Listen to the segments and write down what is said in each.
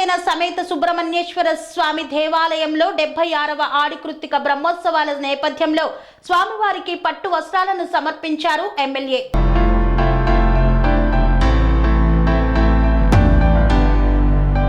దేవసేన సమేత సుబ్రహ్మణ్యేశ్వర స్వామి దేవాలయంలో 76వ ఆడికృత్తిక బ్రహ్మోత్సవాల నేపథ్యంలో స్వామివారికి పట్టు వస్త్రాలను సమర్పించారు ఎమ్మెల్యే.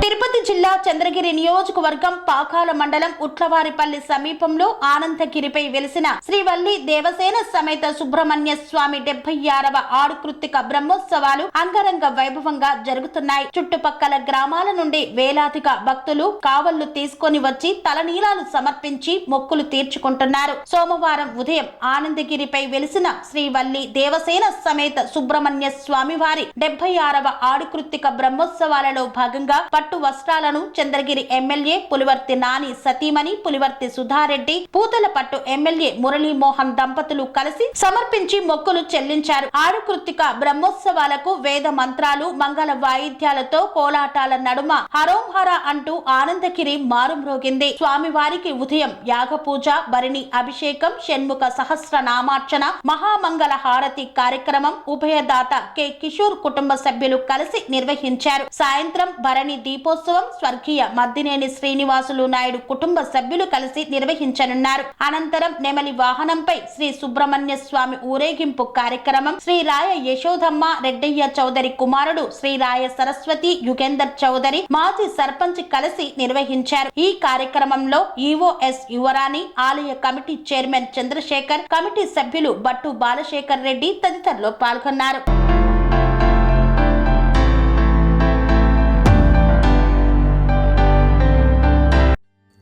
తిరుపతి జిల్లా చంద్రగిరి నియోజకవర్గం పాకాల మండలం ఉట్లవారిపల్లి సమీపంలో ఆనందగిరిపై వెలిసిన శ్రీవల్లి దేవసేన సమేత సుబ్రహ్మణ్య స్వామి 76వ ఆడికృత్తిక బ్రహ్మోత్సవాలు అంగరంగ వైభవంగా జరుగుతున్నాయి. చుట్టుపక్కల గ్రామాల నుండి వేలాదిగా భక్తులు కావళ్లు తీసుకొని వచ్చి తలనీలాలు సమర్పించి మొక్కులు తీర్చుకుంటున్నారు. సోమవారం ఉదయం ఆనందగిరిపై వెలిసిన శ్రీవల్లి దేవసేన సమేత సుబ్రహ్మణ్య స్వామి వారి 76వ ఆడికృత్తిక బ్రహ్మోత్సవాలలో భాగంగా పట్టు వస్త్రాలను చంద్రగిరి ఎమ్మెల్యే పులివర్తి నాని సతీమణి పులివర్తి సుధారెడ్డి, పూతలపట్టు ఎమ్మెల్యే మురళీమోహన్ దంపతులు కలిసి సమర్పించి మొక్కులు చెల్లించారు. ఆడికృత్తిక బ్రహ్మోత్సవాలకు వేద మంత్రాలు, మంగళ వాయిద్యాలతో కోలాటాల నడుమ హరోం హర అంటూ ఆనందగిరి మారుమ్రోగింది. స్వామివారికి ఉదయం యాగపూజ, భరిణి అభిషేకం, షణ్ముఖ సహస్ర నామార్చన, మహామంగళ హారతి కార్యక్రమం ఉభయదాత కె కిషోర్ కుటుంబ సభ్యులు కలిసి నిర్వహించారు. సాయంత్రం భరణి దీపోత్సవం స్వర్గీయ మద్దినేని శ్రీనివాసులు నాయుడు కుటుంబ సభ్యులు కలిసి నిర్వహించనున్నారు. అనంతరం నెమలి వాహనంపై శ్రీ సుబ్రహ్మణ్య స్వామి ఊరేగింపు కార్యక్రమం శ్రీ రాయ యశోదమ్మ రెడ్డయ్య చౌదరి కుమారుడు శ్రీ రాయ సరస్వతి యుగేందర్ చౌదరి మాజీ సర్పంచ్ కలిసి నిర్వహించారు. ఈ కార్యక్రమంలో ఈఓఎస్ యువరాణి, ఆలయ కమిటీ చైర్మన్ చంద్రశేఖర్, కమిటీ సభ్యులు బట్టు బాలశేఖర్ రెడ్డి తదితరులు పాల్గొన్నారు.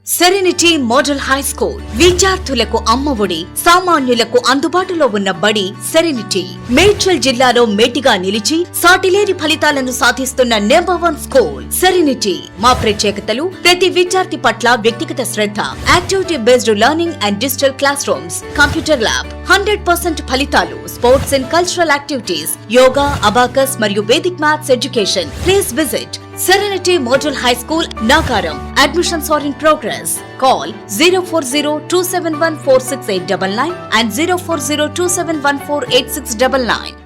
సెరెనిటీ మోడల్ హై స్కూల్ విద్యార్థులకు అమ్మఒడి, సామాన్యులకు అందుబాటులో ఉన్న బడి సెరెనిటీ. మేడ్చల్ జిల్లాలో మేటిగా నిలిచి సాటిలేని ఫలితాలను సాధిస్తున్న #1 స్కూల్ సెరెనిటీ. మా ప్రత్యేకతలు ప్రతి విద్యార్థి పట్ల వ్యక్తిగత శ్రద్ధ, activity based learning and digital classrooms, computer lab, 100% ఫలితాలు, sports and cultural activities, yoga, abacus మరియు Vedic maths education. Please visit Serenity Model High School, Nagaram. Admissions are in progress. Call 040-271-46899 and 040-271-48699.